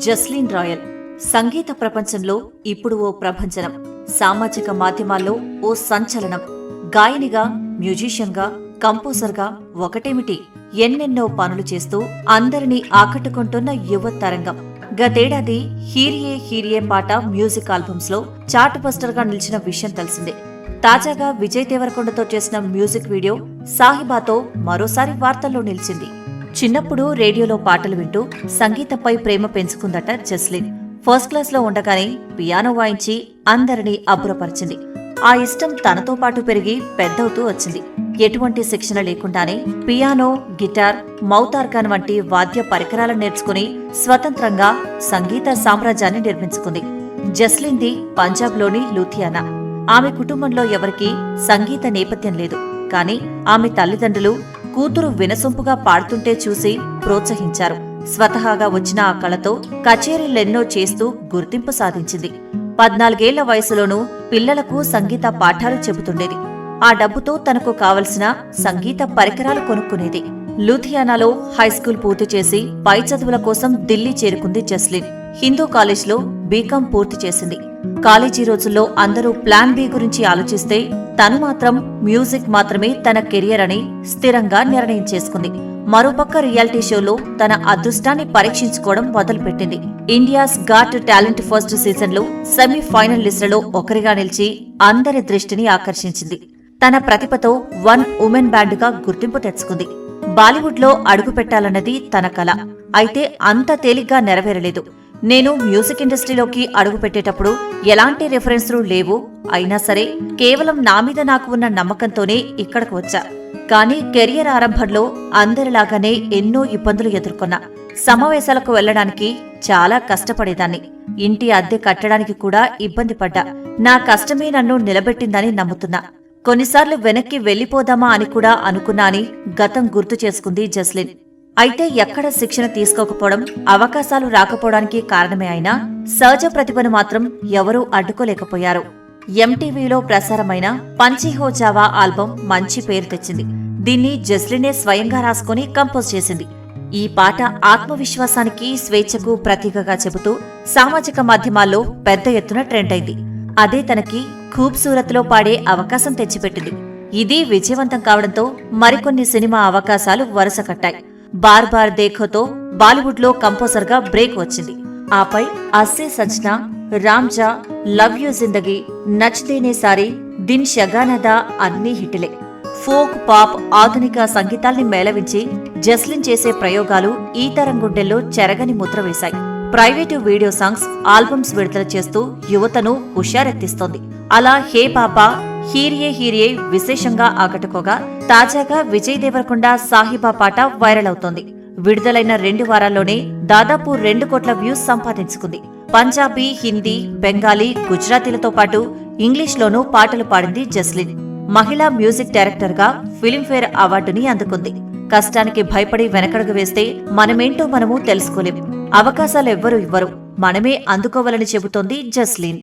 Jasleen royal సంగీత ప్రపంచంలో ఇప్పుడు ఓ ప్రభంజనం. సామాజిక మాధ్యమాల్లో ఓ సంచలనం. గాయనిగా, మ్యూజిషియన్గా, కంపోజర్గా ఒకటేమిటి ఎన్నెన్నో పనులు చేస్తూ అందరినీ ఆకట్టుకుంటున్న యువ తరంగం. గతేడాది హీరియే హీరియే పాట మ్యూజిక్ ఆల్బమ్స్ లో చార్ట్ బస్టర్ గా నిలిచిన విషయం తెలిసిందే. తాజాగా విజయ్ దేవరకొండతో చేసిన మ్యూజిక్ వీడియో సాహిబాతో మరోసారి వార్తల్లో నిలిచింది. చిన్నప్పుడు రేడియోలో పాటలు వింటూ సంగీతంపై ప్రేమ పెంచుకుందట జస్లీన్. ఫస్ట్ క్లాస్ లో ఉండగానే పియానో వాయించి అందరినీ అబ్బురపరిచింది. ఆ ఇష్టం తనతో పాటు పెరిగి పెద్దవుతూ వచ్చింది. ఎటువంటి శిక్షణ లేకుండానే పియానో, గిటార్, మౌతార్గాన్ వంటి వాద్య పరికరాలను నేర్చుకుని స్వతంత్రంగా సంగీత సామ్రాజ్యాన్ని నిర్మించుకుంది. జస్లీన్ది పంజాబ్లోని లూథియానా. ఆమె కుటుంబంలో ఎవరికీ సంగీత నేపథ్యం లేదు. కానీ ఆమె తల్లిదండ్రులు కూతురు వినసొంపుగా పాడుతుంటే చూసి ప్రోత్సహించారు. స్వతహాగా వచ్చిన ఆ కళతో కచేరీలెన్నో చేస్తూ గుర్తింపు సాధించింది. 14 ఏళ్ల వయసులోనూ పిల్లలకు సంగీత పాఠాలు చెబుతుండేది. ఆ డబ్బుతో తనకు కావలసిన సంగీత పరికరాలు కొనుక్కునేది. లూథియానాలో హైస్కూల్ పూర్తి చేసి పై చదువుల కోసం ఢిల్లీ చేరుకుంది జస్లీన్. హిందూ కాలేజ్లో బీకాం పూర్తి చేసింది. కాలేజీ రోజుల్లో అందరూ ప్లాన్ బి గురించి ఆలోచిస్తే తను మాత్రం మ్యూజిక్ మాత్రమే తన కెరియర్ అని స్థిరంగా నిర్ణయం చేసుకుంది. మరోపక్క రియాలిటీ షోలో తన అదృష్టాన్ని పరీక్షించుకోవడం మొదలుపెట్టింది. India's got talent first season లో సెమీఫైనల్ లిస్టులో ఒకరిగా నిలిచి అందరి దృష్టిని ఆకర్షించింది. తన ప్రతిభతో వన్ ఉమెన్ బ్యాండ్ గా గుర్తింపు తెచ్చుకుంది. బాలీవుడ్ లో అడుగుపెట్టాలన్నది తన కల. అయితే అంత తేలిగ్గా నెరవేరలేదు. నేను మ్యూజిక్ ఇండస్ట్రీలోకి అడుగుపెట్టేటప్పుడు ఎలాంటి రెఫరెన్స్లు లేవు. అయినా సరే కేవలం నా మీద నాకు ఉన్న నమ్మకంతోనే ఇక్కడకు వచ్చా. కానీ కెరియర్ ఆరంభంలో అందరిలాగానే ఎన్నో ఇబ్బందులు ఎదుర్కొన్నా. సమావేశాలకు వెళ్లడానికి చాలా కష్టపడేదాన్ని. ఇంటి అద్దె కట్టడానికి కూడా ఇబ్బంది పడ్డా. నా కష్టమే నన్ను నిలబెట్టిందని నమ్ముతున్నా. కొన్నిసార్లు వెనక్కి వెళ్లిపోదామా అని కూడా అనుకున్నా అని గతం గుర్తు చేసుకుంది జస్లీన్. అయితే ఎక్కడ శిక్షణ తీసుకోకపోవడం, అవకాశాలు రాకపోవడానికి కారణమే అయినా సహజ ప్రతిభను మాత్రం ఎవరూ అడ్డుకోలేకపోయారు. ఎంటీవీలో ప్రసారమైన పంచీ హో జావా ఆల్బం మంచి పేరు తెచ్చింది. దీన్ని జస్లీనే స్వయంగా రాసుకుని కంపోజ్ చేసింది. ఈ పాట ఆత్మవిశ్వాసానికి, స్వేచ్ఛకు ప్రతీకగా చెబుతూ సామాజిక మాధ్యమాల్లో పెద్ద ఎత్తున ట్రెండ్ అయింది. అదే తనకి ఖూబ్సూరత్లో పాడే అవకాశం తెచ్చిపెట్టింది. ఇది విజయవంతం కావడంతో మరికొన్ని సినిమా అవకాశాలు వరుస కట్టాయి. బార్ బార్ దేఖోతో బాలీవుడ్ లో కంపోజర్ గా బ్రేక్ వచ్చింది. ఆపై assay సజ్నా, రామ్జా, love you Zindagi, నచ్ దేనే sorry, దిన్ షగానదా అన్నీ హిట్లే. ఫోక్, పాప్, ఆధునిక సంగీతాల్ని మేళవించి జస్లీన్ చేసే ప్రయోగాలు ఈ తరం గుండెల్లో చెరగని Mudra వేశాయి. Private video songs, albums విడుదల చేస్తూ యువతను హుషారెత్తిస్తోంది. అలా హే పాపా, హీరియే హీరియే విశేషంగా ఆకట్టుకోగా తాజాగా విజయ్ దేవరకొండ సాహిబా పాట వైరల్ అవుతోంది. విడుదలైన 2 వారాల్లోనే దాదాపు 2 కోట్ల వ్యూస్ సంపాదించుకుంది. పంజాబీ, హిందీ, బెంగాలీ, గుజరాతీలతో పాటు ఇంగ్లీష్లోనూ పాటలు పాడింది జస్లీన్. మహిళా మ్యూజిక్ డైరెక్టర్ గా ఫిల్మ్ఫేర్ అవార్డుని అందుకుంది. కష్టానికి భయపడి వెనకడుగు వేస్తే మనమేంటో మనము తెలుసుకోలేం. అవకాశాలెవ్వరూ ఇవ్వరు, మనమే అందుకోవాలని చెబుతోంది జస్లీన్.